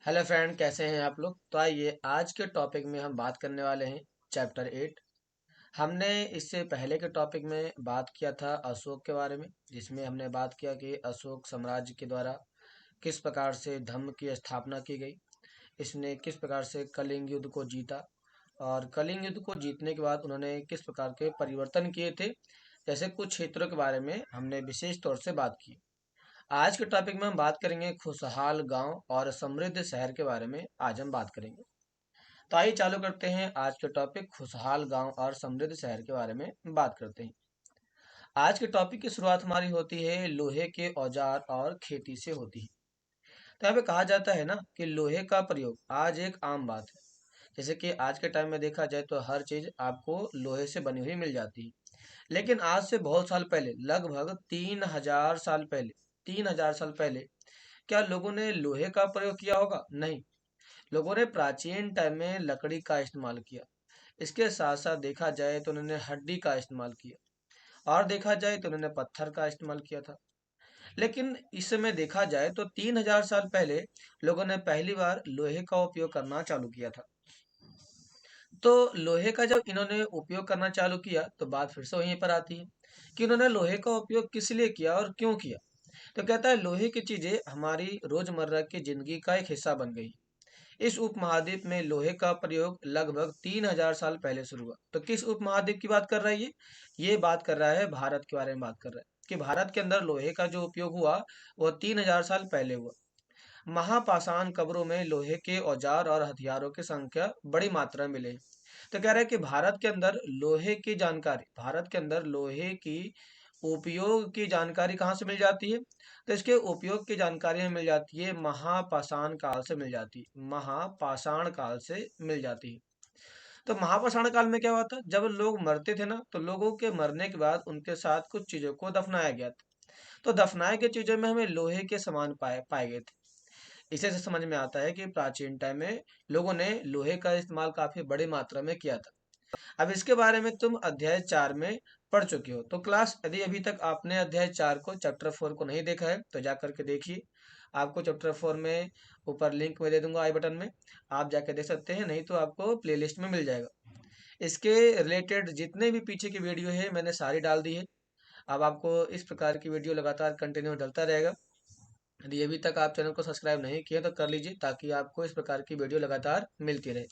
Hello friend, कैसे हैं आप लोग। तो आइए आज के टॉपिक में हम बात करने वाले हैं चैप्टर 8। हमने इससे पहले के टॉपिक में बात किया था अशोक के बारे में, जिसमें हमने बात किया कि अशोक साम्राज्य के द्वारा किस प्रकार से धर्म की स्थापना की गई। इसने किस प्रकार से कलिंग युद्ध को जीता और कलिंग युद्ध को जीतने के बाद उन्होंने किस प्रकार के परिवर्तन किए थे, जैसे कुछ क्षेत्रों के बारे में हमने विशेष तौर से बात की। आज के टॉपिक में हम बात करेंगे खुशहाल गांव और समृद्ध शहर के बारे में। आज हम बात करेंगे। तो आइए चालू करते हैं आज के टॉपिक खुशहाल गांव और समृद्ध शहर के बारे में बात करते हैं। आज के टॉपिक की शुरुआत हमारी होती है लोहे के औजार और खेती से होती है। तो यहाँ पे कहा जाता है ना कि लोहे का प्रयोग आज एक आम बात है। जैसे कि आज के टाइम में देखा जाए तो हर चीज आपको लोहे से बनी हुई मिल जाती है। लेकिन आज से बहुत साल पहले, लगभग 3000 साल पहले, 3000 साल पहले क्या लोगों ने लोहे का प्रयोग किया होगा? नहीं। लोगों ने प्राचीन टाइम में लकड़ी का इस्तेमाल किया। इसके साथ साथ देखा जाए तो उन्होंने हड्डी का इस्तेमाल किया और देखा जाए तो उन्होंने पत्थर का इस्तेमाल किया था। लेकिन इस समय देखा जाए तो 3000 साल पहले लोगों ने पहली बार लोहे का उपयोग करना चालू किया था। तो लोहे का जब इन्होंने उपयोग करना चालू किया तो बात फिर से वहीं पर आती है कि उन्होंने लोहे का उपयोग किस लिए किया और क्यों किया। तो कहता है लोहे की चीजें हमारी रोजमर्रा की जिंदगी का एक हिस्सा बन गई। इस उपमहाद्वीप में लोहे का प्रयोग लगभग 3000 साल पहले शुरू हुआ। तो किस उपमहाद्वीप की बात कर रहा है ये बात कर रहा है भारत के बारे में बात कर रहा है कि भारत के अंदर लोहे का जो उपयोग हुआ वो 3000 साल पहले हुआ। महापाषाण कब्रों में लोहे के औजार और हथियारों की संख्या बड़ी मात्रा में मिले। तो कह रहा है कि भारत के अंदर लोहे की जानकारी, भारत के अंदर लोहे की उपयोग की जानकारी कहाँ से मिल जाती है? तो इसके उपयोग की जानकारी हमें मिल जाती है महापाषाण काल से मिल जाती है, महापाषाण काल से मिल जाती है। तो महापाषाण काल में क्या हुआ था? जब लोग मरते थे ना, तो लोगों के मरने के बाद उनके साथ कुछ चीजों को दफनाया गया था। तो दफनाए गए चीजों में हमें लोहे के समान पाए पाए गए थे। इसे से समझ में आता है कि प्राचीन टाइम में लोगों ने लोहे का इस्तेमाल काफी बड़ी मात्रा में किया था। अब इसके बारे में तुम अध्याय 4 में पढ़ चुके हो। तो क्लास, यदि अभी तक आपने अध्याय 4 को, चैप्टर 4 को नहीं देखा है तो जा करके देखिए। आपको चैप्टर 4 में ऊपर लिंक में दे दूंगा आई बटन में, आप जाके देख सकते हैं, नहीं तो आपको प्लेलिस्ट में मिल जाएगा। इसके रिलेटेड जितने भी पीछे की वीडियो है मैंने सारी डाल दी है। अब आपको इस प्रकार की वीडियो लगातार कंटिन्यू डलता रहेगा। यदि अभी तक आप चैनल को सब्सक्राइब नहीं किए तो कर लीजिए, ताकि आपको इस प्रकार की वीडियो लगातार मिलती रहे।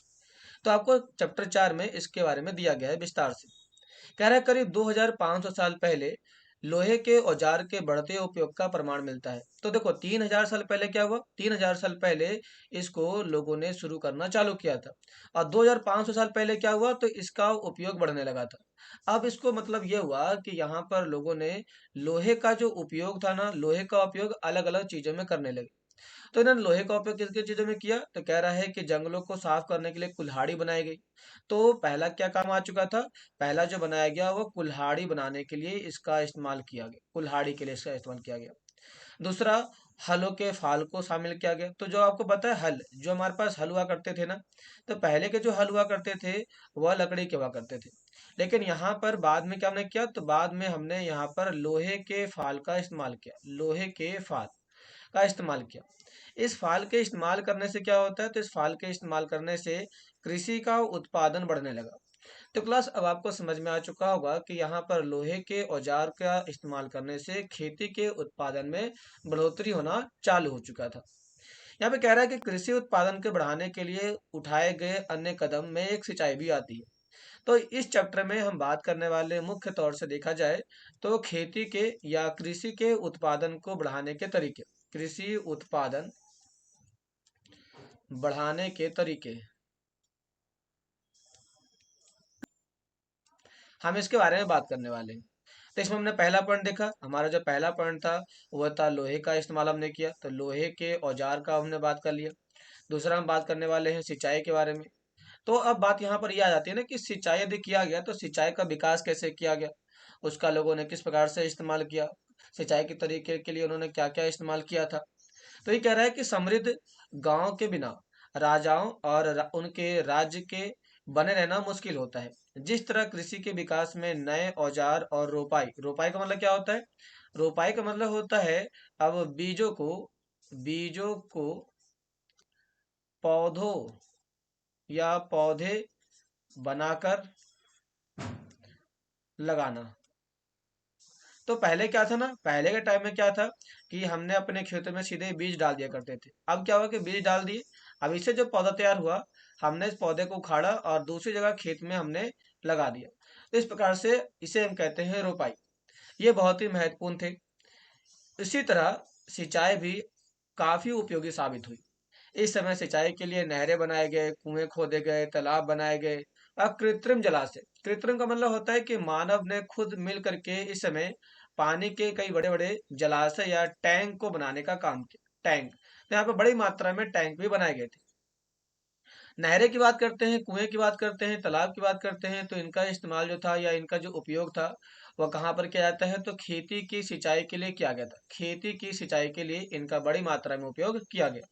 तो आपको चैप्टर 4 में इसके बारे में दिया गया है विस्तार से। कह रहा है करीब 2500 साल पहले लोहे के औजार के बढ़ते उपयोग का प्रमाण मिलता है। तो देखो 3000 साल पहले क्या हुआ? 3000 साल पहले इसको लोगों ने शुरू करना चालू किया था और 2500 साल पहले क्या हुआ? तो इसका उपयोग बढ़ने लगा था। अब इसको मतलब ये हुआ कि यहाँ पर लोगों ने लोहे का जो उपयोग था ना, लोहे का उपयोग अलग अलग चीजों में करने लगे। तो इन्होंने लोहे का उपयोग किस किस चीजों में किया? तो कह रहा है कि जंगलों को साफ करने के लिए कुल्हाड़ी बनाई गई। तो पहला क्या काम आ चुका था? पहला जो बनाया गया वो कुल्हाड़ी बनाने के लिए इसका इस्तेमाल किया गया, कुल्हाड़ी के लिए इसका इस्तेमाल किया गया। दूसरा, हलों के फाल को शामिल किया गया। तो जो आपको पता है हल, जो हमारे पास हल हुआ करते थे ना, तो पहले के जो हल हुआ करते थे वह लकड़ी के हुआ करते थे। लेकिन यहाँ पर बाद में क्या हमने किया? तो बाद में हमने यहाँ पर लोहे के फाल का इस्तेमाल किया, लोहे के फाल का इस्तेमाल किया। इस फाल के इस्तेमाल करने से क्या होता है? तो इस फाल के इस्तेमाल करने से कृषि का उत्पादन बढ़ने लगा। तो क्लास, अब आपको समझ में आ चुका होगा कि यहाँ पर लोहे के औजार का इस्तेमाल करने से खेती के उत्पादन में बढ़ोतरी होना चालू हो चुका था। यहाँ पे कह रहा है कि कृषि उत्पादन के बढ़ाने के लिए उठाए गए अन्य कदम में एक सिंचाई भी आती है। तो इस चैप्टर में हम बात करने वाले मुख्य तौर से देखा जाए तो खेती के या कृषि के उत्पादन को बढ़ाने के तरीके, कृषि उत्पादन बढ़ाने के तरीके, हम इसके बारे में बात करने वाले हैं। तो इसमें हमने पहला पॉइंट देखा, हमारा जो पहला पॉइंट था वह था लोहे का इस्तेमाल हमने किया, तो लोहे के औजार का हमने बात कर लिया। दूसरा हम बात करने वाले हैं सिंचाई के बारे में। तो अब बात यहाँ पर यह आ जाती है ना कि सिंचाई यदि किया गया तो सिंचाई का विकास कैसे किया गया, उसका लोगों ने किस प्रकार से इस्तेमाल किया, सिंचाई के तरीके के लिए उन्होंने क्या क्या इस्तेमाल किया था। तो ये कह रहा है कि समृद्ध गांव के बिना राजाओं और उनके राज्य के बने रहना मुश्किल होता है। जिस तरह कृषि के विकास में नए औजार और रोपाई, रोपाई का मतलब क्या होता है? रोपाई का मतलब होता है अब बीजों को पौधों या पौधे बनाकर लगाना। तो पहले क्या था ना, पहले के टाइम में क्या था कि हमने अपने खेतों में सीधे बीज डाल दिया करते थे। अब क्या हुआ कि बीज डाल दिए, अब इससे जो पौधा तैयार हुआ, हमने इस पौधे को उखाड़ा और दूसरी जगह खेत में हमने लगा दिया। तो इस प्रकार से इसे हम कहते हैं रोपाई। ये बहुत ही महत्वपूर्ण थे। इसी तरह सिंचाई भी काफी उपयोगी साबित हुई। इस समय सिंचाई के लिए नहरें बनाए गए, कुएं खोदे गए, तालाब बनाए गए और कृत्रिम जलाशय। कृत्रिम का मतलब होता है कि मानव ने खुद मिल करके इस समय पानी के कई बड़े बड़े जलाशय या टैंक को बनाने का काम किया। टैंक, तो यहाँ पे बड़ी मात्रा में टैंक भी बनाए गए थे। नहरें की बात करते हैं, कुएं की बात करते हैं, तालाब की बात करते हैं, तो इनका इस्तेमाल जो था या इनका जो उपयोग था वह कहाँ पर किया जाता है, तो खेती की सिंचाई के लिए किया गया था। खेती की सिंचाई के लिए इनका बड़ी मात्रा में उपयोग किया गया।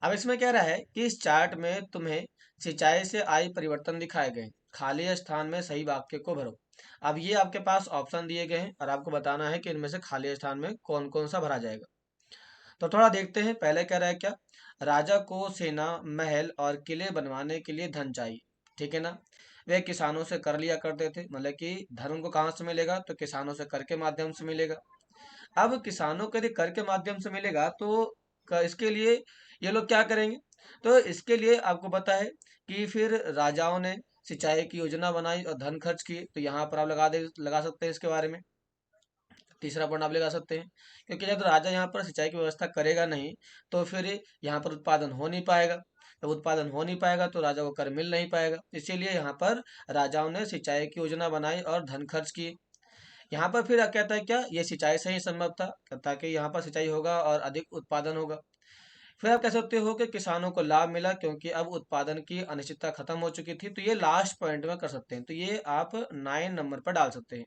अब इसमें कह रहा है कि इस चार्ट में तुम्हें सिंचाई से आई परिवर्तन दिखाए गए हैं। खाली स्थान में सही वाक्य को भरो। अब ये आपके पास ऑप्शन दिए गए हैं और आपको बताना है कि इनमें से खाली स्थान में कौन कौन सा भरा जाएगा। तो थोड़ा देखते हैं। पहले कह रहा है क्या, राजा को सेना, महल और किले बनवाने के लिए धन चाहिए। ठीक है ना। वे किसानों से कर लिया करते थे, मतलब कि धन उनको कहाँ से मिलेगा, तो किसानों से कर के माध्यम से मिलेगा। अब किसानों को यदि कर के माध्यम से मिलेगा तो इसके लिए ये लोग क्या करेंगे, तो इसके लिए आपको पता है कि फिर राजाओं ने सिंचाई की योजना बनाई और धन खर्च किए। तो यहाँ पर आप लगा सकते हैं इसके बारे में। तीसरा पॉइंट आप लगा सकते हैं, क्योंकि जब राजा यहाँ पर सिंचाई की व्यवस्था करेगा नहीं तो फिर यहाँ पर उत्पादन हो नहीं पाएगा। जब उत्पादन हो नहीं पाएगा तो राजा को कर मिल नहीं पाएगा। इसीलिए यहाँ पर राजाओं ने सिंचाई की योजना बनाई और धन खर्च किए। यहाँ पर फिर कहता है क्या, ये सिंचाई से ही संभव था, ताकि यहाँ पर सिंचाई होगा और अधिक उत्पादन होगा। फिर आप कह सकते हो कि किसानों को लाभ मिला क्योंकि अब उत्पादन की अनिश्चितता खत्म हो चुकी थी। तो ये लास्ट पॉइंट में कर सकते हैं, तो ये आप 9 नंबर पर डाल सकते हैं।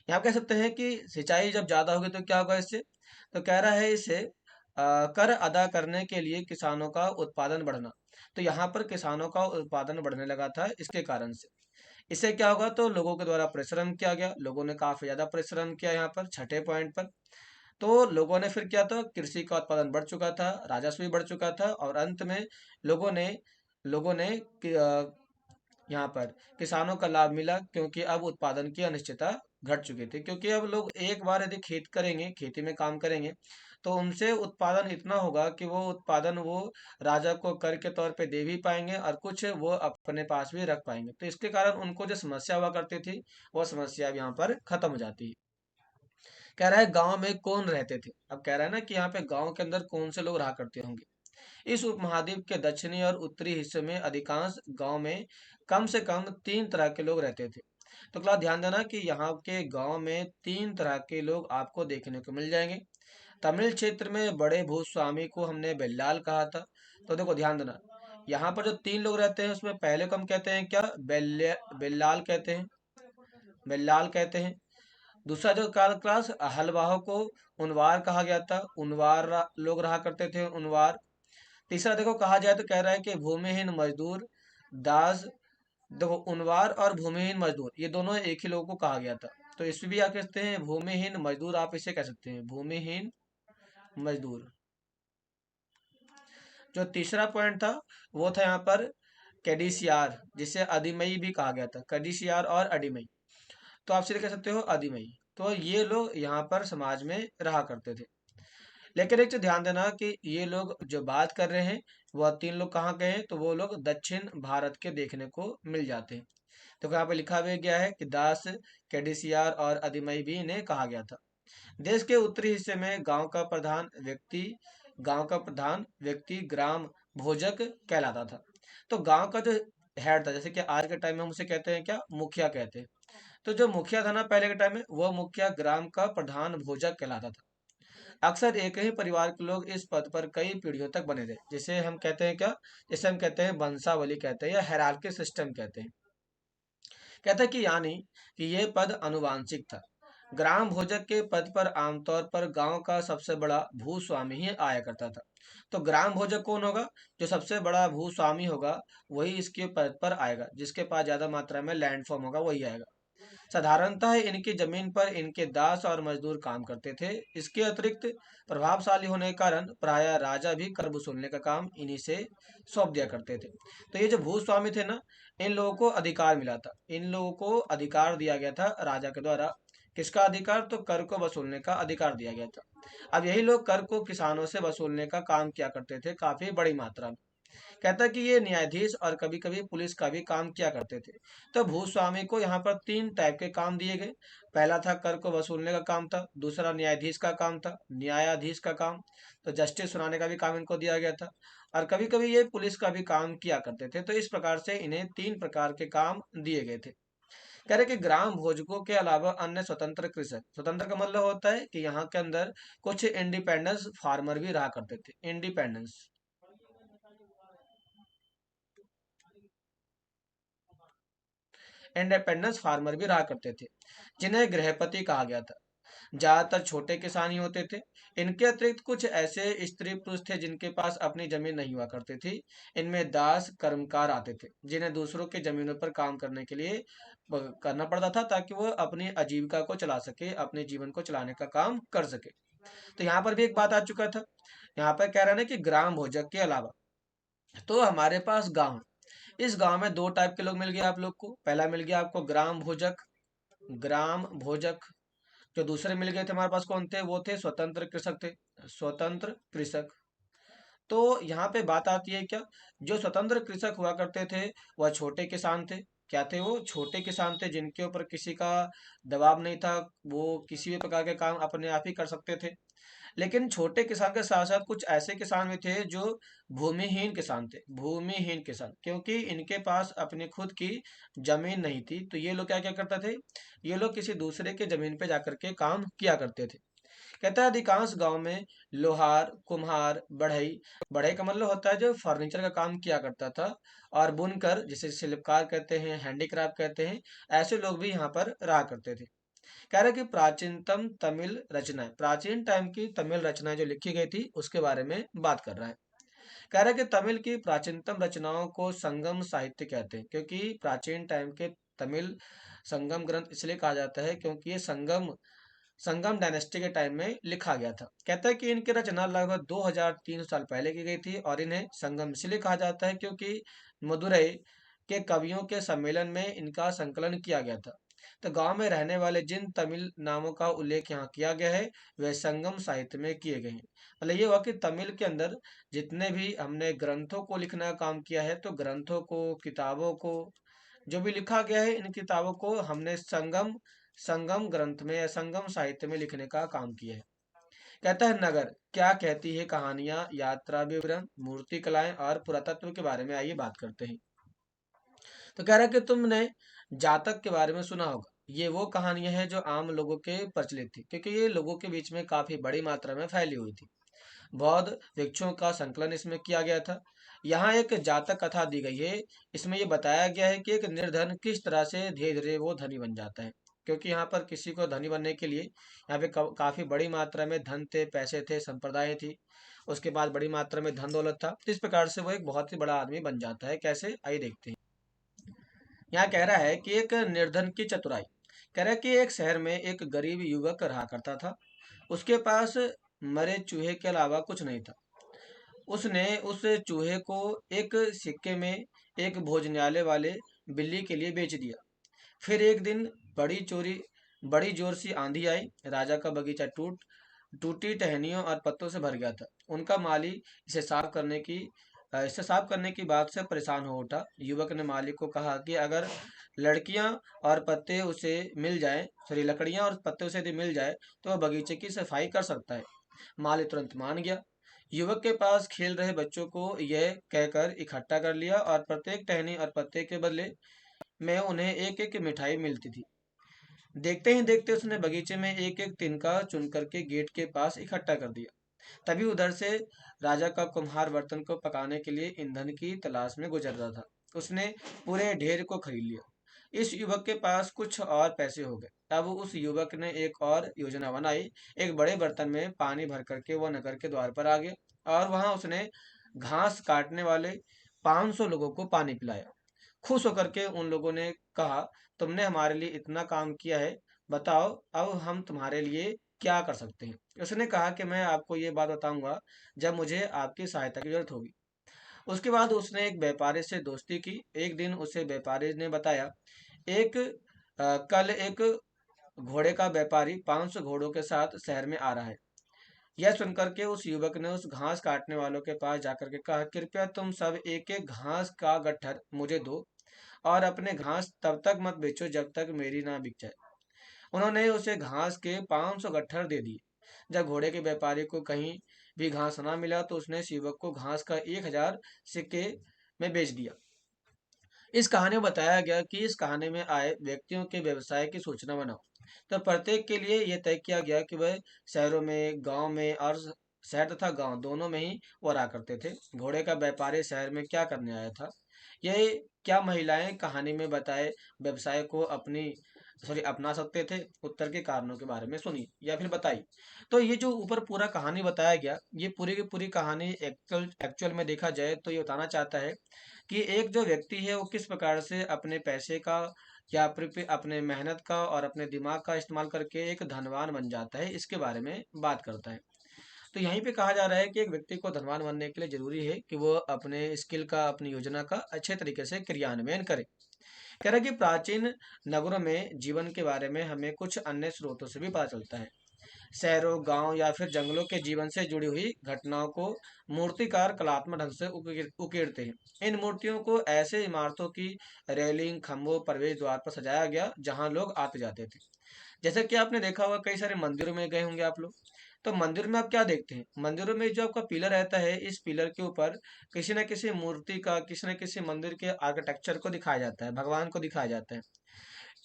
यहाँ कह सकते हैं कि सिंचाई जब ज्यादा होगी तो क्या होगा इससे, तो कह रहा है इससे कर अदा करने के लिए किसानों का उत्पादन बढ़ना। तो यहाँ पर किसानों का उत्पादन बढ़ने लगा था इसके कारण से। इससे क्या होगा, तो लोगों के द्वारा परिश्रम किया गया, लोगों ने काफी ज्यादा परिश्रम किया यहाँ पर छठे पॉइंट पर। तो लोगों ने फिर किया, तो कृषि का उत्पादन बढ़ चुका था, राजस्व भी बढ़ चुका था और अंत में लोगों ने लोगों ने यहाँ पर किसानों का लाभ मिला क्योंकि अब उत्पादन की अनिश्चितता घट चुकी थी। क्योंकि अब लोग एक बार यदि खेत करेंगे, खेती में काम करेंगे, तो उनसे उत्पादन इतना होगा कि वो उत्पादन वो राजा को कर के तौर पे दे भी पाएंगे और कुछ वो अपने पास भी रख पाएंगे। तो इसके कारण उनको जो समस्या हुआ करती थी वो समस्या अब यहाँ पर खत्म हो जाती है। कह रहा है गांव में कौन रहते थे। अब कह रहा है ना कि यहाँ पे गांव के अंदर कौन से लोग रहा करते होंगे। इस उपमहाद्वीप के दक्षिणी और उत्तरी हिस्से में अधिकांश गांव में कम से कम 3 तरह के लोग रहते थे। तो क्लास ध्यान देना कि यहाँ के गांव में 3 तरह के लोग आपको देखने को मिल जाएंगे। तमिल क्षेत्र में बड़े भूस्वामी को हमने बेल्लाल कहा था। तो देखो ध्यान देना, यहाँ पर जो 3 लोग रहते हैं उसमें पहले को हम कहते हैं क्या, बेल्लाल कहते हैं। बेल्लाल कहते हैं। दूसरा जो काल क्लास हलवाहों को उनवार कहा गया था, उनवार लोग रहा करते थे, उनवार। तीसरा देखो कहा जाए तो कह रहा है कि भूमिहीन मजदूर, दास। देखो उनवार और भूमिहीन मजदूर ये दोनों एक ही लोगों को कहा गया था। तो इसमें भी आप कहते हैं भूमिहीन मजदूर, आप इसे कह सकते हैं भूमिहीन मजदूर। जो तीसरा पॉइंट था वो था यहाँ पर कैडिसियार, जिसे अधिमई भी कहा गया था। कैडिसियार और अडिमई, तो आप सीधे कह सकते हो अधिमई। तो ये लोग यहाँ पर समाज में रहा करते थे। लेकिन एक चीज ध्यान देना कि ये लोग जो बात कर रहे हैं वह 3 लोग कहाँ के हैं, तो वो लोग दक्षिण भारत के देखने को मिल जाते हैं। तो यहाँ पे लिखा भी गया है कि दास, कैडिसियार और अधिमई भी इन्हें कहा गया था। देश के उत्तरी हिस्से में गांव का प्रधान व्यक्ति ग्राम भोजक कहलाता था। तो गांव का जो हेड था, जैसे कि आज के टाइम में हम उसे कहते हैं क्या, मुखिया कहते हैं। तो जो मुखिया था ना पहले के टाइम में, वह मुखिया ग्राम का प्रधान भोजक कहलाता था। अक्सर एक ही परिवार के लोग इस पद पर कई पीढ़ियों तक बने रहे, जिसे हम कहते हैं क्या, जिसे हम कहते हैं वंशावली कहते हैं या हायरार्की सिस्टम कहते हैं। कहता है कि यानी कि ये पद अनुवांशिक था। ग्राम भोजक के पद पर आमतौर पर गांव का सबसे बड़ा भूस्वामी ही आया करता था। तो ग्राम भोजक कौन होगा, जो सबसे बड़ा भूस्वामी होगा वही इसके पद पर आएगा, जिसके पास ज्यादा मात्रा में लैंड फॉर्म होगा वही आएगा। साधारणतः इनकी जमीन पर इनके दास और मजदूर काम करते थे। इसके अतिरिक्त प्रभावशाली होने के कारण प्रायः राजा भी कर वसूलने का काम इन्हीं से सौंप दिया करते थे। तो ये जो भूस्वामी थे ना, इन लोगों को अधिकार मिला था, इन लोगों को अधिकार दिया गया था राजा के द्वारा। किसका अधिकार? तो कर को वसूलने का अधिकार दिया गया था। अब यही लोग कर को किसानों से वसूलने का काम किया करते थे काफी बड़ी मात्रा में। कहता है कि ये न्यायाधीश और कभी कभी पुलिस का भी काम किया करते थे। तो भूस्वामी को यहाँ पर तीन टाइप के काम दिए गए। पहला था कर को वसूलने का काम था, दूसरा न्यायाधीश का काम था, न्यायाधीश का काम, तो जस्टिस सुनाने का भी काम इनको दिया गया था, और कभी कभी ये पुलिस का भी काम किया करते थे। तो इस प्रकार से इन्हें तीन प्रकार के काम दिए गए थे। कह रहे कि ग्राम भोजकों के अलावा अन्य स्वतंत्र कृषक, स्वतंत्र का मतलब होता है कि यहाँ के अंदर कुछ इंडिपेंडेंस फार्मर भी रहा करते थे। इंडिपेंडेंस इंडिपेंडेंस फार्मर भी रहा करते थे, जिन्हें गृहपति कहा गया था। ज्यादातर छोटे किसान ही होते थे। इनके अतिरिक्त कुछ ऐसे स्त्री पुरुष थे जिनके पास अपनी जमीन नहीं हुआ करती थी। इनमें दास कर्मकार आते थे, जिन्हें दूसरों की जमीनों पर काम करने के लिए करना पड़ता था, ताकि वो अपनी आजीविका को चला सके, अपने जीवन को चलाने का काम कर सके। तो यहाँ पर भी एक बात आ चुका था। यहाँ पर कह रहा है ना कि ग्राम भोजक के अलावा तो हमारे पास गांव, इस गांव में दो टाइप के लोग मिल गए आप लोग को। पहला मिल गया आपको ग्राम भोजक, ग्राम भोजक। जो दूसरे मिल गए थे हमारे पास कौन थे? वो थे स्वतंत्र कृषक थे, स्वतंत्र कृषक। तो यहाँ पे बात आती है क्या, जो स्वतंत्र कृषक हुआ करते थे वह छोटे किसान थे। क्या थे वो? छोटे किसान थे, जिनके ऊपर किसी का दबाव नहीं था, वो किसी भी प्रकार के काम अपने आप ही कर सकते थे। लेकिन छोटे किसान के साथ साथ कुछ ऐसे किसान भी थे जो भूमिहीन किसान थे। भूमिहीन किसान, क्योंकि इनके पास अपनी खुद की जमीन नहीं थी, तो ये लोग क्या क्या करते थे, ये लोग किसी दूसरे के जमीन पे जाकर के काम किया करते थे। कहता है अधिकांश गांव में लोहार, कुम्हार, बढ़ई, बढ़ई का मतलब होता है जो फर्नीचर का काम किया करता था, और बुनकर, जिसे शिल्पकार कहते हैं, हैंडीक्राफ्ट कहते हैं, ऐसे लोग भी यहाँ पर रहा करते थे। कह रहे कि प्राचीनतम तमिल रचनाएं, प्राचीन टाइम की तमिल रचनाएं जो लिखी गई थी उसके बारे में बात कर रहा है। कह रहा है कि तमिल की प्राचीनतम रचनाओं को संगम साहित्य कहते हैं, क्योंकि प्राचीन टाइम के तमिल संगम ग्रंथ इसलिए कहा जाता है क्योंकि ये संगम संगम डायनेस्टी के टाइम में लिखा गया था। कहता है कि इनकी रचना लगभग 2300 साल पहले की गई थी, और इन्हें संगम इसलिए कहा जाता है क्योंकि मदुरई के कवियों के सम्मेलन में इनका संकलन किया गया था। तो गांव में रहने वाले जिन तमिल नामों का उल्लेख यहाँ किया गया है वे संगम साहित्य में किए गए हैं। मतलब ये हुआ कि तमिल के अंदर जितने भी हमने ग्रंथों को लिखने का काम किया है, तो ग्रंथों को, किताबों को, जो भी लिखा गया है, इन किताबों को हमने संगम संगम ग्रंथ में या संगम साहित्य में लिखने का काम किया है। कहता है नगर क्या कहती है कहानियां, यात्रा विवरण, मूर्ति कलाएं और पुरातत्व के बारे में आइए बात करते हैं। तो कह रहा है कि तुमने जातक के बारे में सुना होगा। ये वो कहानियां हैं जो आम लोगों के प्रचलित थी, क्योंकि ये लोगों के बीच में काफी बड़ी मात्रा में फैली हुई थी। बौद्ध वृक्षों का संकलन इसमें किया गया था। यहाँ एक जातक कथा दी गई है। इसमें ये बताया गया है कि एक निर्धन किस तरह से धीरे धीरे वो धनी बन जाता है, क्योंकि यहाँ पर किसी को धनी बनने के लिए यहाँ पे काफी बड़ी मात्रा में धन थे, पैसे थे, संप्रदाय थी, उसके बाद बड़ी मात्रा में धन दौलत था। तो इस प्रकार से वो एक बहुत ही बड़ा आदमी बन जाता है। कैसे, आइए देखते हैं। यहाँ कह रहा है कि एक निर्धन की चतुराई। कह रहा है कि एक शहर में एक गरीब युवक रहा करता था। उसके पास मरे चूहे के अलावा कुछ नहीं था। उसने उस चूहे को एक सिक्के में एक भोजनालय वाले बिल्ली के लिए बेच दिया। फिर एक दिन बड़ी चोरी बड़ी जोर सी आंधी आई। राजा का बगीचा टूटी टहनियों और पत्तों से भर गया था। उनका माली इसे साफ करने की बात से परेशान हो उठा। युवक ने मालिक को कहा कि अगर लड़कियां और पत्ते उसे मिल जाए सॉरी लकड़ियां और पत्ते उसे यदि मिल जाए तो वह बगीचे की सफाई कर सकता है। माली तुरंत मान गया। युवक के पास खेल रहे बच्चों को यह कहकर इकट्ठा कर लिया, और प्रत्येक टहनी और पत्ते के बदले में उन्हें एक एक मिठाई मिलती थी। देखते ही देखते उसने बगीचे में एक एक तिनका चुन करके गेट के पास इकट्ठा कर दिया। तभी उधर से राजा का कुम्हार बर्तन को पकाने के लिए ईंधन की तलाश में गुजर रहा था। उसने पूरे ढेर को खरीद लिया। इस युवक के पास कुछ और पैसे हो गए। तब उस युवक ने एक और योजना बनाई। एक बड़े बर्तन में पानी भर करके वह नगर के द्वार पर आ गया, और वहां उसने घास काटने वाले 500 लोगों को पानी पिलाया। खुश होकर के उन लोगों ने कहा, तुमने हमारे लिए इतना काम किया है, बताओ अब हम तुम्हारे लिए क्या कर सकते हैं। उसने कहा कि मैं आपको ये बात बताऊंगा जब मुझे आपकी सहायता की जरूरत होगी। उसके बाद उसने एक व्यापारी से दोस्ती की। एक दिन उसे व्यापारी ने बताया, एक कल एक घोड़े का व्यापारी 500 घोड़ों के साथ शहर में आ रहा है। यह सुनकर के उस युवक ने उस घास काटने वालों के पास जाकर के कहा, कृपया तुम सब एक एक घास का गट्ठर मुझे दो और अपने घास तब तक मत बेचो जब तक मेरी ना बिक जाए। उन्होंने उसे घास के 500 गट्ठर दे दिए। जब घोड़े के व्यापारी को कहीं भी घास ना मिला तो उसने इस युवक को घास का 1000 सिक्के में बेच दिया। इस कहानी में बताया गया कि इस कहानी में आए व्यक्तियों के व्यवसाय की सूचना बनाओ। तो प्रत्येक के लिए यह तय किया गया कि वह शहरों में, गांव में और शहर तथा गांव दोनों में ही वो रहा करते थे। घोड़े का व्यापारी शहर में क्या करने आया था? यह क्या महिलाएं कहानी में बताए व्यवसाय को अपना सकते थे? उत्तर के कारणों के बारे में सुनिए या फिर बताइए। तो ये जो ऊपर पूरा कहानी बताया गया, ये पूरी की पूरी कहानी एक्चुअल एक्चुअल में देखा जाए तो ये बताना चाहता है कि एक जो व्यक्ति है वो किस प्रकार से अपने पैसे का या अपने मेहनत का और अपने दिमाग का इस्तेमाल करके एक धनवान बन जाता है, इसके बारे में बात करता है। तो यहीं पे कहा जा रहा है कि एक व्यक्ति को धनवान बनने के लिए जरूरी है कि वो अपने स्किल का, अपनी योजना का अच्छे तरीके से क्रियान्वयन करे। कह रहा है कि प्राचीन नगरों में जीवन के बारे में हमें कुछ अन्य स्रोतों से भी पता चलता है। शहरों, गांव या फिर जंगलों के जीवन से जुड़ी हुई घटनाओं को मूर्तिकार कलात्मक ढंग से उकेरते हैं। इन मूर्तियों को ऐसे इमारतों की रेलिंग, खंभों, प्रवेश द्वार पर सजाया गया जहां लोग आते जाते थे। जैसे कि आपने देखा होगा, कई सारे मंदिरों में गए होंगे आप लोग। तो मंदिर में आप क्या देखते हैं? मंदिरों में जो आपका पिलर रहता है, इस पिलर के ऊपर किसी न किसी मूर्ति का, किसी न किसी मंदिर के आर्किटेक्चर को दिखाया जाता है, भगवान को दिखाया जाता है।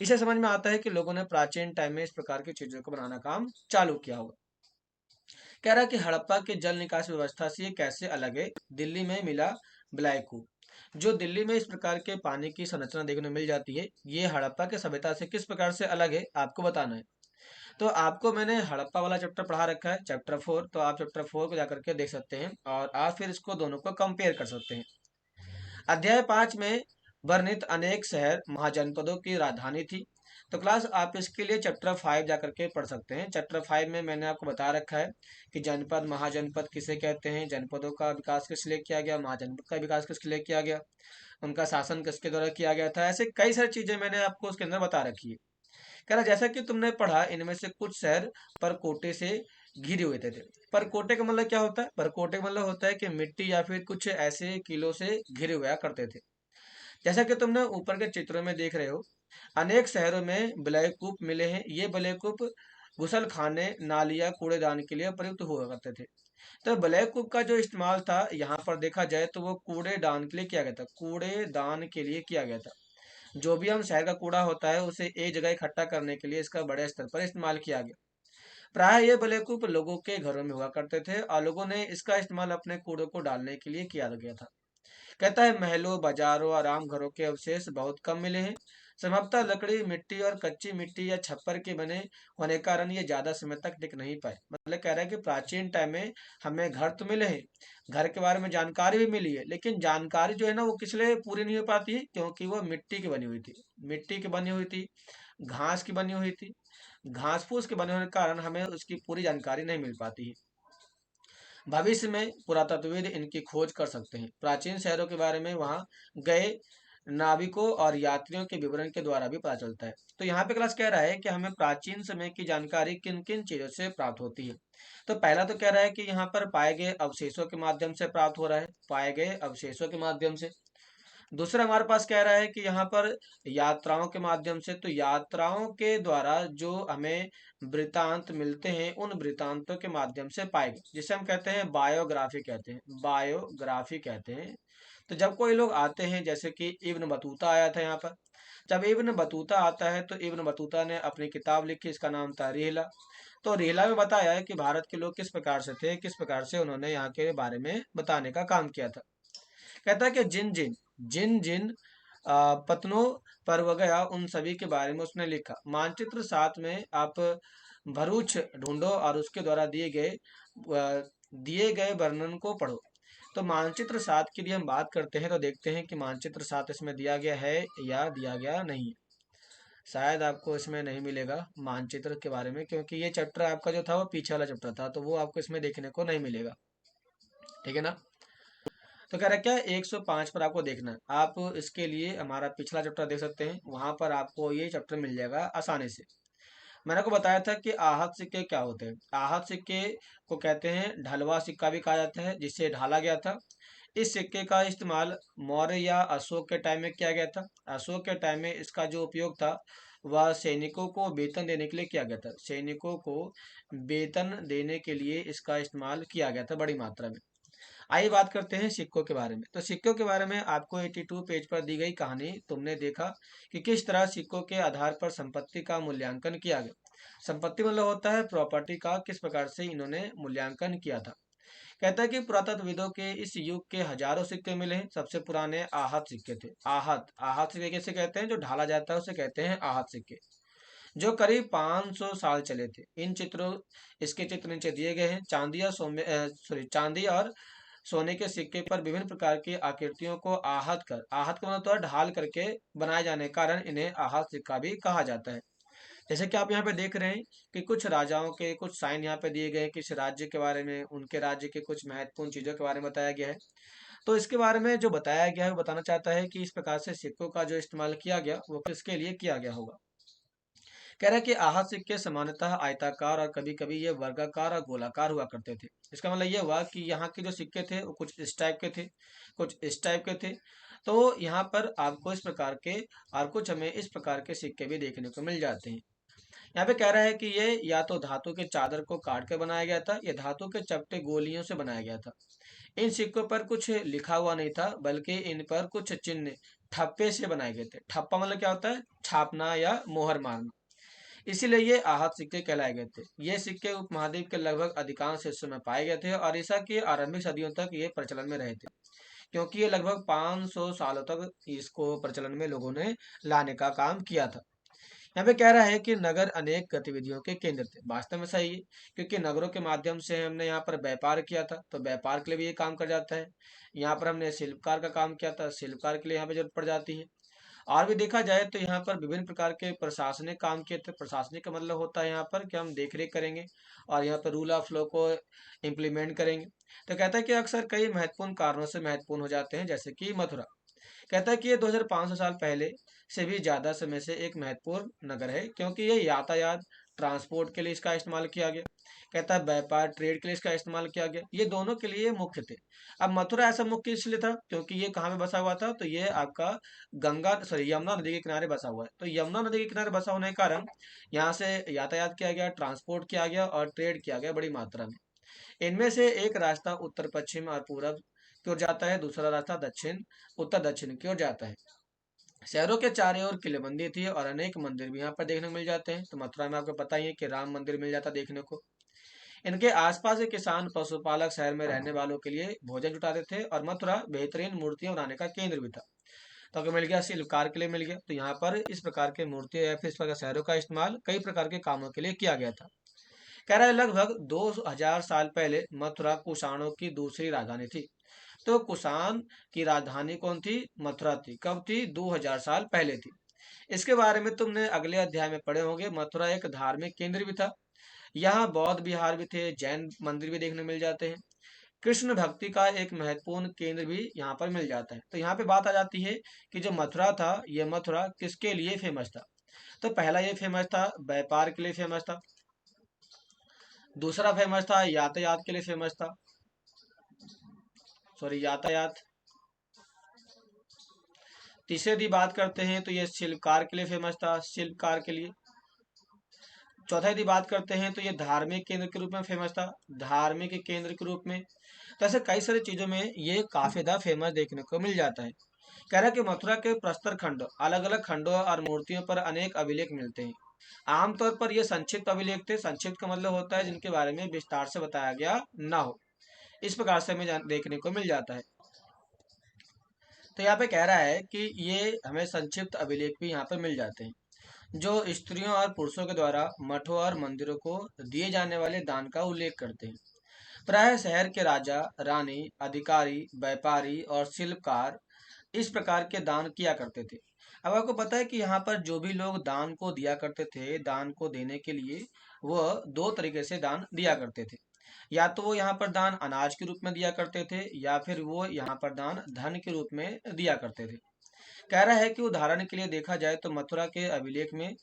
इसे समझ में आता है कि लोगों ने प्राचीन टाइम में इस प्रकार की चीजों को बनाना काम चालू किया होगा। कह रहा है कि हड़प्पा के जल निकास व्यवस्था से ये कैसे अलग है? दिल्ली में मिला ब्लैक कूप। जो दिल्ली में इस प्रकार के पानी की संरचना देखने को मिल जाती है, ये हड़प्पा के सभ्यता से किस प्रकार से अलग है, आपको बताना है। तो आपको मैंने हड़प्पा वाला चैप्टर पढ़ा रखा है, चैप्टर 4, तो आप चैप्टर 4 को जाकर के देख सकते हैं और आप फिर इसको दोनों को कंपेयर कर सकते हैं। अध्याय 5 में वर्णित अनेक शहर महाजनपदों की राजधानी थी। तो क्लास आप इसके लिए चैप्टर 5 जाकर के पढ़ सकते हैं। चैप्टर 5 में मैंने आपको बता रखा है कि जनपद, महाजनपद किसे कहते हैं, जनपदों का विकास किस लिए किया गया, महाजनपद का विकास किस लिए किया गया, उनका शासन किसके द्वारा किया गया था। ऐसे कई सारी चीजें मैंने आपको उसके अंदर बता रखी है। कह रहा जैसा कि तुमने पढ़ा, इनमें से कुछ शहर परकोटे से घिरे हुए थे। परकोटे का मतलब क्या होता है? परकोटे का मतलब होता है कि मिट्टी या फिर कुछ ऐसे किलो से घिरे हुआ करते थे। जैसा कि तुमने ऊपर के चित्रों में देख रहे हो, अनेक शहरों में ब्लैककूप मिले हैं। ये ब्लैककूप गुसल खाने, नालियाँ, कूड़ेदान के लिए प्रयुक्त हुआ करते थे। तो ब्लैककूप का जो इस्तेमाल था यहाँ पर देखा जाए तो वो कूड़ेदान के लिए किया गया था, कूड़ेदान के लिए किया गया था। जो भी हम शहर का कूड़ा होता है उसे एक जगह इकट्ठा करने के लिए इसका बड़े स्तर पर इस्तेमाल किया गया। प्राय ये ब्लैककूप लोगों के घरों में हुआ करते थे और लोगों ने इसका इस्तेमाल अपने कूड़ों को डालने के लिए किया गया था। कहता है महलों, बाजारों, आराम घरों के अवशेष बहुत कम मिले हैं। संभवतः लकड़ी, मिट्टी और कच्ची मिट्टी या छप्पर के बने होने के कारण ये ज्यादा समय तक टिक नहीं पाए। मतलब कह रहा है कि प्राचीन टाइम में हमें घर तो मिले हैं, घर के बारे में जानकारी भी मिली है, लेकिन जानकारी जो है ना वो किस लिए पूरी नहीं हो पाती है? क्योंकि वो मिट्टी की बनी हुई थी, मिट्टी की बनी हुई थी, घास की बनी हुई थी, घास फूस के बने होने के कारण हमें उसकी पूरी जानकारी नहीं मिल पाती है। भविष्य में पुरातत्वविद इनकी खोज कर सकते हैं। प्राचीन शहरों के बारे में वहां गए नाविकों और यात्रियों के विवरण के द्वारा भी पता चलता है। तो यहाँ पे क्लास कह रहा है कि हमें प्राचीन समय की जानकारी किन किन चीजों से प्राप्त होती है। तो पहला तो कह रहा है कि यहाँ पर पाए गए अवशेषों के माध्यम से प्राप्त हो रहा है, पाए गए अवशेषों के माध्यम से। दूसरा हमारे पास कह रहा है कि यहाँ पर यात्राओं के माध्यम से, तो यात्राओं के द्वारा जो हमें वृतांत मिलते हैं उन वृतांतों के माध्यम से पाए गए, जिसे हम कहते हैं बायोग्राफी कहते हैं, बायोग्राफी कहते हैं। तो जब कोई लोग आते हैं, जैसे कि इब्न बतूता आया था यहाँ पर, जब इब्न बतूता आता है तो इब्न बतूता ने अपनी किताब लिखी, इसका नाम था रिहला। तो रिहला में बताया है कि भारत के लोग किस प्रकार से थे, किस प्रकार से उन्होंने यहाँ के बारे में बताने का काम किया था। कहता है कि जिन जिन पत्नों पर वह गया उन सभी के बारे में उसने लिखा। मानचित्र 7 में आप भरूच ढूंढो और उसके द्वारा दिए गए वर्णन को पढ़ो। तो मानचित्र 7 की लिए हम बात करते हैं तो देखते हैं कि मानचित्र 7 इसमें दिया गया है या दिया गया नहीं है। शायद आपको इसमें नहीं मिलेगा मानचित्र के बारे में, क्योंकि ये चैप्टर आपका जो था वो पीछे वाला चैप्टर था, तो वो आपको इसमें देखने को नहीं मिलेगा। ठीक है ना। तो कह रहा है क्या 105 पर आपको देखना है। आप इसके लिए हमारा पिछला चैप्टर देख सकते हैं, वहां पर आपको ये चैप्टर मिल जाएगा आसानी से। मैंने को बताया था कि आहत सिक्के क्या होते हैं। आहत सिक्के को कहते हैं ढलवा सिक्का भी कहा जाता है, जिससे ढाला गया था। इस सिक्के का इस्तेमाल मौर्य या अशोक के टाइम में किया गया था। अशोक के टाइम में इसका जो उपयोग था वह सैनिकों को वेतन देने के लिए किया गया था। सैनिकों को वेतन देने के लिए इसका इस्तेमाल किया गया था बड़ी मात्रा में। आइए बात करते हैं सिक्कों के बारे में। तो सिक्कों के बारे में आपको 82 पेज पर दी गई कहानी तुमने देखा कि किस तरह सिक्कों के आधार पर संपत्ति का मूल्यांकन किया गया। संपत्ति मतलब होता है प्रॉपर्टी का, किस प्रकार से इन्होंने मूल्यांकन किया था। कहता है कि पुरातत्वविदों के इस युग के हजारों सिक्के मिले हैं। सबसे पुराने आहत सिक्के थे। आहत आहत सिक्के कैसे कहते हैं, जो ढाला जाता है उसे कहते हैं आहत सिक्के, जो करीब 500 साल चले थे। इन चित्रों इसके चित्र नीचे दिए गए हैं। चांदी और सोने के सिक्के पर विभिन्न प्रकार की आकृतियों को आहत का मतलब तो है ढाल करके बनाए जाने के कारण इन्हें आहत सिक्का भी कहा जाता है। जैसे कि आप यहाँ पे देख रहे हैं कि कुछ राजाओं के कुछ साइन यहाँ पे दिए गए हैं, किस राज्य के बारे में, उनके राज्य के कुछ महत्वपूर्ण चीजों के बारे में बताया गया है। तो इसके बारे में जो बताया गया है वो बताना चाहता है कि इस प्रकार से सिक्कों का जो इस्तेमाल किया गया वो किसके लिए किया गया होगा। कह रहा है कि आहत सिक्के सामान्यतः आयताकार और कभी कभी ये वर्गाकार और गोलाकार हुआ करते थे। इसका मतलब ये हुआ कि यहाँ के जो सिक्के थे वो कुछ इस टाइप के थे, कुछ इस टाइप के थे। तो यहाँ पर आपको इस प्रकार के और कुछ हमें इस प्रकार के सिक्के भी देखने को मिल जाते हैं। यहाँ पे कह रहा है कि ये या तो धातु के चादर को काट कर बनाया गया था या धातु के चपटे गोलियों से बनाया गया था। इन सिक्कों पर कुछ लिखा हुआ नहीं था, बल्कि इन पर कुछ चिन्ह ठप्पे से बनाए गए थे। ठप्पा मतलब क्या होता है, छापना या मोहर मारना। इसीलिए ये आहत सिक्के कहलाए गए थे। ये सिक्के उपमहाद्वीप के लगभग अधिकांश हिस्सों में पाए गए थे और ईसा की आरंभिक सदियों तक ये प्रचलन में रहे थे, क्योंकि ये लगभग 500 सालों तक इसको प्रचलन में लोगों ने लाने का काम किया था। यहाँ पे कह रहा है कि नगर अनेक गतिविधियों के केंद्र थे। वास्तव में सही है, क्योंकि नगरों के माध्यम से हमने यहाँ पर व्यापार किया था, तो व्यापार के लिए भी ये काम कर जाता है। यहाँ पर हमने शिल्पकार का काम किया था, शिल्पकार के लिए यहाँ पे जरूरत पड़ जाती है। और भी देखा जाए तो यहाँ पर विभिन्न प्रकार के प्रशासनिक काम किए थे। प्रशासनिक का मतलब होता है यहाँ पर कि हम देख रेख करेंगे और यहाँ पर रूल ऑफ लॉ को इम्प्लीमेंट करेंगे। तो कहता है कि अक्सर कई महत्वपूर्ण कारणों से महत्वपूर्ण हो जाते हैं, जैसे कि मथुरा। कहता है कि ये 2500 साल पहले से भी ज्यादा समय से एक महत्वपूर्ण नगर है, क्योंकि ये यातायात ट्रांसपोर्ट के लिए इसका इस्तेमाल किया गया। कहता है व्यापार ट्रेड के लिए इसका इस्तेमाल किया गया, ये दोनों के लिए मुख्य थे। अब मथुरा ऐसा मुख्य इसलिए था क्योंकि ये कहाँ में बसा हुआ था, तो ये आपका यमुना नदी के किनारे बसा हुआ है। तो यमुना नदी के किनारे बसा होने के कारण यहाँ से यातायात किया गया, ट्रांसपोर्ट किया गया और ट्रेड किया गया बड़ी मात्रा में। इनमें से एक रास्ता उत्तर पश्चिम और पूरब की ओर जाता है, दूसरा रास्ता दक्षिण उत्तर दक्षिण की ओर जाता है। शहरों के चारों ओर किलेबंदी थी और अनेक मंदिर भी यहाँ पर देखने को मिल जाते हैं। तो मथुरा में आपको पता ही है कि राम मंदिर मिल जाता देखने को। इनके आसपास के किसान पशुपालक शहर में रहने वालों के लिए भोजन जुटाते थे और मथुरा बेहतरीन मूर्तियां बनाने का केंद्र भी था। तो आपको मिल गया शिल्पकार के लिए मिल गया। तो यहाँ पर इस प्रकार के मूर्तियां या फिर इस प्रकार शहरों का इस्तेमाल कई प्रकार के कामों के लिए किया गया था। कह रहा है लगभग 2000 साल पहले मथुरा कुषाणों की दूसरी राजधानी थी। तो कुषाण की राजधानी कौन थी, मथुरा थी। कब थी, 2000 साल पहले थी। इसके बारे में तुमने अगले अध्याय में पढ़े होंगे। मथुरा एक धार्मिक केंद्र भी था। यहाँ बौद्ध विहार भी थे, जैन मंदिर भी देखने मिल जाते हैं। कृष्ण भक्ति का एक महत्वपूर्ण केंद्र भी यहाँ पर मिल जाता है। तो यहाँ पे बात आ जाती है कि जो मथुरा था, ये मथुरा किसके लिए फेमस था। तो पहला ये फेमस था व्यापार के लिए फेमस था, दूसरा फेमस था यातायात के लिए फेमस था, सॉरी यातायात। तीसरे की बात करते हैं तो ये शिल्पकार के लिए फेमस था, शिल्पकार के लिए। चौथा यदि बात करते हैं तो ये धार्मिक केंद्र के रूप में फेमस था, धार्मिक केंद्र के रूप में। तो ऐसे कई सारी चीजों में ये काफी ज्यादा फेमस देखने को मिल जाता है। कह रहा है कि मथुरा के प्रस्तर खंड, अलग अलग खंडों और मूर्तियों पर अनेक अभिलेख मिलते हैं। आमतौर पर ये संक्षिप्त अभिलेख थे। संक्षिप्त का मतलब होता है जिनके बारे में विस्तार से बताया गया ना हो। इस प्रकार से हमें देखने को मिल जाता है। तो यहाँ पे कह रहा है कि ये हमें संक्षिप्त अभिलेख भी यहाँ पे मिल जाते हैं, जो स्त्रियों और पुरुषों के द्वारा मठों और मंदिरों को दिए जाने वाले दान का उल्लेख करते हैं। प्राय शहर के राजा, रानी, अधिकारी, व्यापारी और शिल्पकार इस प्रकार के दान किया करते थे। अब आपको पता है कि यहाँ पर जो भी लोग दान को दिया करते थे, दान को देने के लिए वह दो तरीके से दान दिया करते थे। या तो वो यहाँ पर दान अनाज के रूप में दिया करते थे, या फिर वो यहाँ पर दान धन के रूप में दिया करते थे। कह रहा है कि उदाहरण के लिए देखा जाए तो मथुरा के अभिलेख में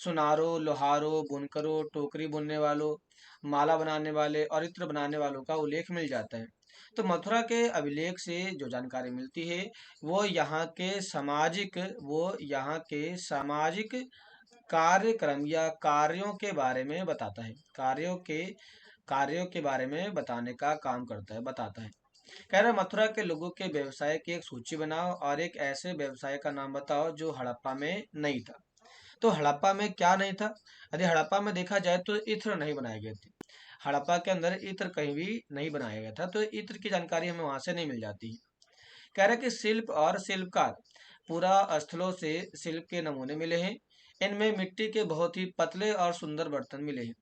सुनारों, लोहारों, बुनकरों, टोकरी बुनने वालों, माला बनाने वाले और इत्र बनाने वालों का उल्लेख मिल जाता है। तो मथुरा के अभिलेख से जो जानकारी मिलती है वो यहाँ के सामाजिक कार्यक्रम या कार्यों के बारे में बताता है। कार्यों के बारे में बताने का काम करता है, बताता है। कह रहा है मथुरा के लोगों के व्यवसाय की एक सूची बनाओ और एक ऐसे व्यवसाय का नाम बताओ जो हड़प्पा में नहीं था। तो हड़प्पा में क्या नहीं था? यदि हड़प्पा में देखा जाए तो इत्र नहीं बनाए गए थे। हड़प्पा के अंदर इत्र कहीं भी नहीं बनाया गया था, तो इत्र की जानकारी हमें वहां से नहीं मिल जाती है। कह रहा है कि शिल्प और शिल्पकार पूरा स्थलों से शिल्प के नमूने मिले हैं। इनमें मिट्टी के बहुत ही पतले और सुंदर बर्तन मिले हैं,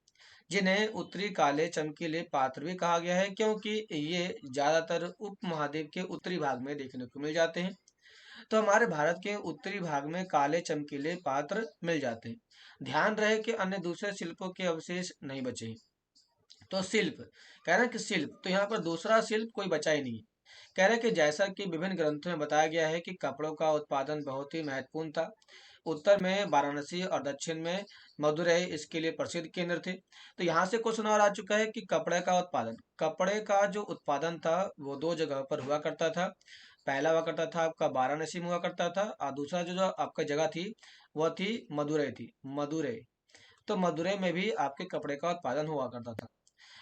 जिन्हें उत्तरी काले चमकीले पात्र भी कहा गया है, क्योंकि ये ज्यादातर उपमहाद्वीप के उत्तरी भाग में देखने को मिल जाते हैं। तो हमारे भारत के उत्तरी भाग में काले चमकीले पात्र मिल जाते हैं। ध्यान रहे कि अन्य दूसरे शिल्पों के अवशेष नहीं बचे हैं। तो शिल्प, कह रहे हैं कि शिल्प, तो यहाँ पर दूसरा शिल्प कोई बचा ही नहीं। कह रहे हैं कि जैसा कि विभिन्न ग्रंथों में बताया गया है कि कपड़ों का उत्पादन बहुत ही महत्वपूर्ण था। उत्तर में वाराणसी और दक्षिण में मदुरई इसके लिए प्रसिद्ध केंद्र थे। तो यहाँ से क्वेश्चन और आ चुका है कि कपड़े का जो उत्पादन था वो दो जगह पर हुआ करता था। पहला हुआ करता था आपका वाराणसी में हुआ करता था, और दूसरा जो जो आपका जगह थी वह थी मदुरई। तो मदुरई में भी आपके कपड़े का उत्पादन हुआ करता था।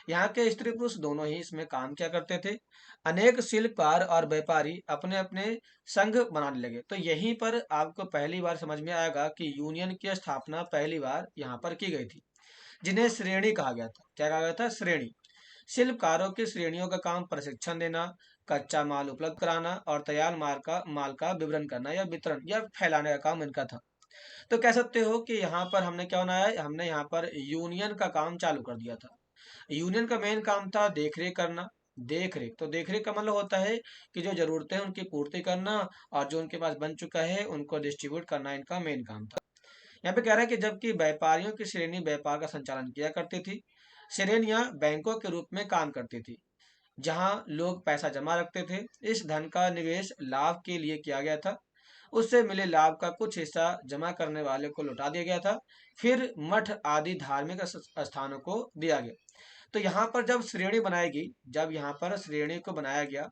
यहाँ के स्त्री पुरुष दोनों ही इसमें काम किया करते थे। अनेक शिल्पकार और व्यापारी अपने अपने संघ बनाने लगे। तो यहीं पर आपको पहली बार समझ में आएगा कि यूनियन की स्थापना पहली बार यहाँ पर की गई थी, जिन्हें श्रेणी कहा गया था। क्या कहा गया था? श्रेणी। शिल्पकारों की श्रेणियों का काम प्रशिक्षण देना, कच्चा माल उपलब्ध कराना और तैयार माल का विवरण करना या वितरण या फैलाने का काम इनका था। तो कह सकते हो कि यहाँ पर हमने क्या बनाया है, हमने यहाँ पर यूनियन का काम चालू कर दिया था। यूनियन का मेन काम था देख रेख करना। देख रेख का मतलब होता है कि जो जरूरतें हैं उनकी पूर्ति करना, और जो उनके पास बन चुका है उनको डिस्ट्रीब्यूट करना इनका मेन काम था। यहाँ पे कह रहा है कि जबकि व्यापारियों की श्रेणी व्यापार का संचालन किया करती थी, श्रेणियां बैंकों के रूप में काम करती थी, जहां लोग पैसा जमा रखते थे। इस धन का निवेश लाभ के लिए किया गया था। उससे मिले लाभ का कुछ हिस्सा जमा करने वाले को लौटा दिया गया था, फिर मठ आदि धार्मिक स्थानों को दिया गया। तो यहाँ पर जब यहाँ पर श्रेणी को बनाया गया,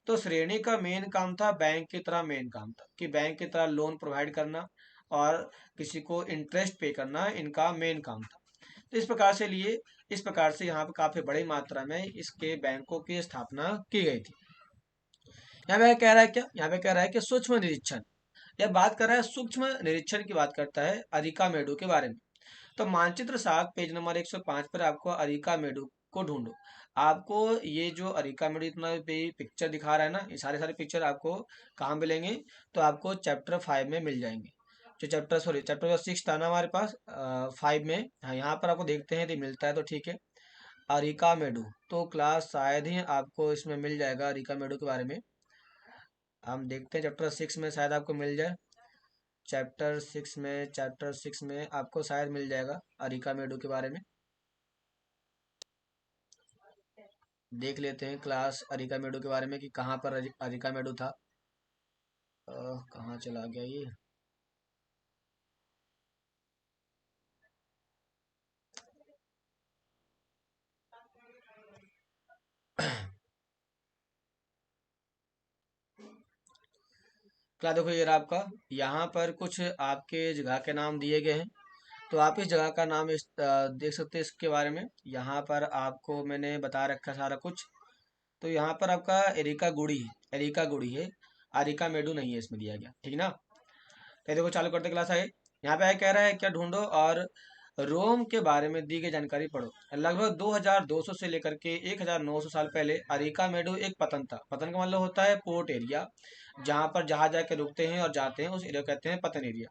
तो श्रेणी का मेन काम था बैंक की तरह मेन काम था कि बैंक की तरह लोन प्रोवाइड करना और किसी को इंटरेस्ट पे करना इनका मेन काम था। तो इस प्रकार से यहाँ पर काफी बड़ी मात्रा में इसके बैंकों की स्थापना की गई थी। यहाँ पे कह रहा है क्या? यहाँ पे कह रहा है कि सूक्ष्म निरीक्षण। यह बात कर रहा है सूक्ष्म निरीक्षण की बात करता है अरिकामेडु के बारे में। तो मानचित्र 7 पेज नंबर 105 पर आपको अरिकामेडु को ढूंढो। आपको ये जो अरिकामेडु इतना पिक्चर दिखा रहा है ना, ये सारे सारे पिक्चर आपको कहाँ मिलेंगे? तो आपको चैप्टर 5 में मिल जाएंगे। जो चैप्टर 6 था ना हमारे पास, 5 में। हाँ, यहाँ पर आपको देखते हैं यदि मिलता है तो ठीक है। अरिकामेडु तो क्लास शायद ही आपको इसमें मिल जाएगा अरिकामेडु के बारे में। हम देखते हैं चैप्टर 6 में शायद आपको मिल जाए। चैप्टर 6 में आपको शायद मिल जाएगा अरिकामेडु के बारे में। देख लेते हैं क्लास अरिकामेडु के बारे में कि कहाँ पर अरिकामेडु था। कहाँ चला गया ये? क्या देखो ये रहा आपका, यहाँ पर कुछ आपके जगह के नाम दिए गए हैं। तो आप इस जगह का नाम देख सकते हैं इसके बारे में। यहाँ पर आपको मैंने बता रखा है सारा कुछ। तो यहाँ पर आपका एरिका गुड़ी है। अरिका मेडू नहीं है इसमें दिया गया, ठीक ना? तो देखो चालू करते क्लास आए। यहाँ पे आए कह रहा है क्या ढूंढो और रोम के बारे में दी गई जानकारी पढ़ो। लगभग 2200 से लेकर के 1900 साल पहले अरिका मेडू एक पतन था। पतन का मतलब होता है पोर्ट एरिया, जहाँ पर जहाज जाके रुकते हैं और जाते हैं, उस एरिया को कहते हैं पतन एरिया।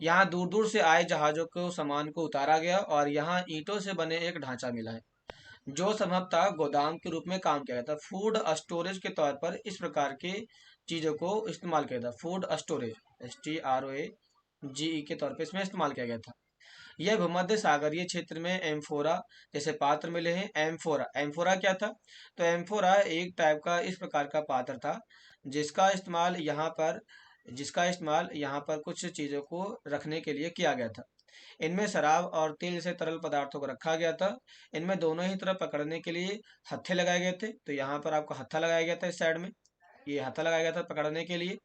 यहाँ दूर दूर से आए जहाजों को सामान को उतारा गया और यहाँ ईंटों से बने एक ढांचा मिला है। जो संभवतः गोदाम के रूप में काम किया गया था। फूड स्टोरेज के तौर पर इस प्रकार की चीजों को इस्तेमाल किया था। फूड स्टोरेज, STROAGE के तौर पर इसमें इस्तेमाल किया गया था। यह भूमध्य सागरीय क्षेत्र में एम्फोरा जैसे पात्र मिले हैं। एम्फोरा, एम्फोरा क्या था? तो एम्फोरा एक टाइप का इस प्रकार का पात्र था जिसका इस्तेमाल यहाँ पर कुछ चीजों को रखने के लिए किया गया था। इनमें शराब और तेल जैसे तरल पदार्थों को रखा गया था। इनमें दोनों ही तरफ पकड़ने के लिए हत्थे लगाए गए थे। तो यहाँ पर आपको हत्था लगाया गया था, इस साइड में ये हत्था लगाया गया था पकड़ने के लिए।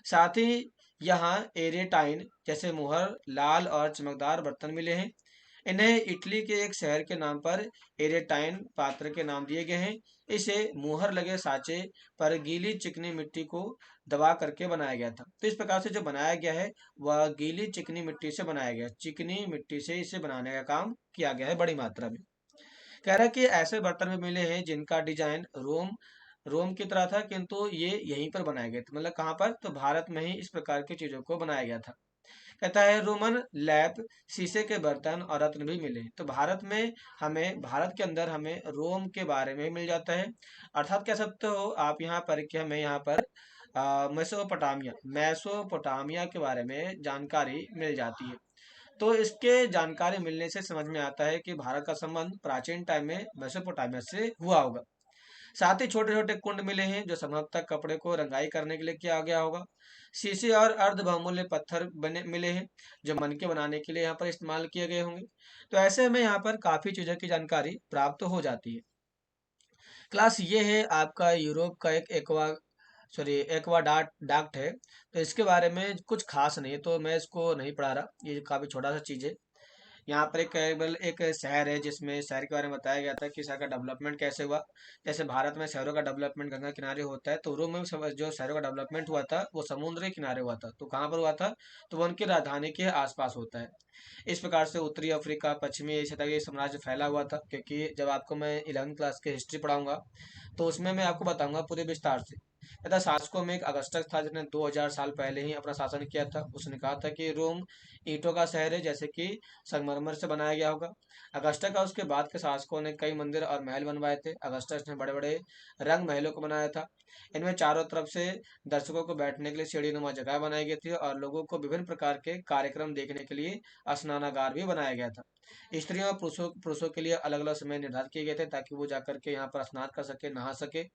साथ ही यहाँ एरेटाइन जैसे मुहर, लाल और चमकदार बर्तन मिले हैं। इन्हें इटली के एक शहर के नाम पर एरेटाइन पात्र के नाम दिए गए हैं। इसे मुहर लगे साँचे पर गीली चिकनी मिट्टी को दबा करके बनाया गया था। तो इस प्रकार से जो बनाया गया है वह गीली चिकनी मिट्टी से बनाया गया है। चिकनी मिट्टी से इसे बनाने का काम किया गया है बड़ी मात्रा में। कह रहा है कि ऐसे बर्तन भी मिले हैं जिनका डिजाइन रोम रोम की तरह था, किंतु ये यहीं पर बनाए गए थे। मतलब कहाँ पर? तो भारत में ही इस प्रकार की चीजों को बनाया गया था। कहता है रोमन लैप, शीशे के बर्तन और रत्न भी मिले। तो भारत के अंदर हमें रोम के बारे में मिल जाता है। अर्थात कह सकते हो आप यहाँ पर कि हमें यहाँ पर मेसोपोटामिया के बारे में जानकारी मिल जाती है। तो इसके जानकारी मिलने से समझ में आता है कि भारत का संबंध प्राचीन टाइम में मेसोपोटामिया से हुआ होगा। साथ ही छोटे छोटे कुंड मिले हैं जो संभवतः कपड़े को रंगाई करने के लिए किया गया होगा। शीशे और अर्ध बहुमूल्य पत्थर बने मिले हैं जो मन के बनाने के लिए यहाँ पर इस्तेमाल किए गए होंगे। तो ऐसे में यहाँ पर काफी चीजों की जानकारी प्राप्त हो जाती है। क्लास ये है आपका यूरोप का एक एक्वाडाक्ट है। तो इसके बारे में कुछ खास नहीं है, तो मैं इसको नहीं पढ़ा रहा, ये काफी छोटा सा चीज है। यहाँ पर एक केवल एक शहर है जिसमें शहर के बारे में बताया गया था कि शहर का डेवलपमेंट कैसे हुआ। जैसे भारत में शहरों का डेवलपमेंट गंगा किनारे होता है, तो रोम में जो शहरों का डेवलपमेंट हुआ था वो समुद्री किनारे हुआ था। तो कहाँ पर हुआ था? तो वो उनकी राजधानी के आसपास होता है। इस प्रकार से उत्तरी अफ्रीका, पश्चिमी एशिया तक ये साम्राज्य फैला हुआ था। क्योंकि जब आपको मैं 11वीं क्लास की हिस्ट्री पढ़ाऊंगा तो उसमें मैं आपको बताऊंगा पूरे विस्तार से। तथा शासकों में एक अगस्टस था जिसने 2000 साल पहले ही अपना शासन किया था। उसने कहा था कि रोम ईंटों का शहर है, जैसे कि संगमरमर से बनाया गया होगा। अगस्टस का उसके बाद के शासकों ने कई मंदिर और महल बनवाए थे। अगस्टस ने बड़े बड़े रंग महलों को बनाया था। इनमें चारों तरफ से दर्शकों को बैठने के लिए सीढ़ीनुमा जगह बनाई गई थी और लोगों को विभिन्न प्रकार के कार्यक्रम देखने के लिए स्नानागार भी बनाया गया था। स्त्रियों और पुरुषों के लिए अलग अलग समय निर्धारित किए गए थे ताकि वो जाकर के यहाँ पर स्नान कर सके, नहा सके।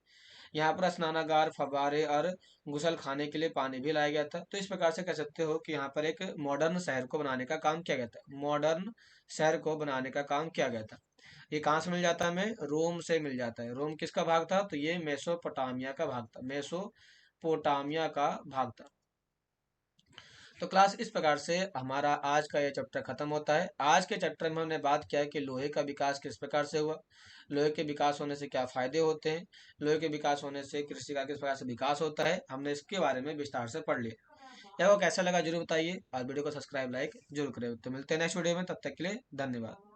यहाँ पर स्नानागार, फव्वारे और गुसल खाने के लिए पानी भी लाया गया था। तो इस प्रकार से कह सकते हो कि यहाँ पर एक मॉडर्न शहर को बनाने का काम किया गया था। मॉडर्न शहर को बनाने का काम किया गया था। ये कहाँ से मिल जाता है? हमें रोम से मिल जाता है। रोम किसका भाग था? तो ये मेसोपोटामिया का भाग था। मेसोपोटामिया का भाग था। तो क्लास इस प्रकार से हमारा आज का ये चैप्टर खत्म होता है। आज के चैप्टर में हमने बात किया है कि लोहे का विकास किस प्रकार से हुआ, लोहे के विकास होने से क्या फायदे होते हैं, लोहे के विकास होने से कृषि का किस प्रकार से विकास होता है। हमने इसके बारे में विस्तार से पढ़ लिया। यह वो कैसा लगा जरूर बताइए और वीडियो को सब्सक्राइब लाइक जरूर करें। तो मिलते हैं नेक्स्ट वीडियो में, तब तक के लिए धन्यवाद।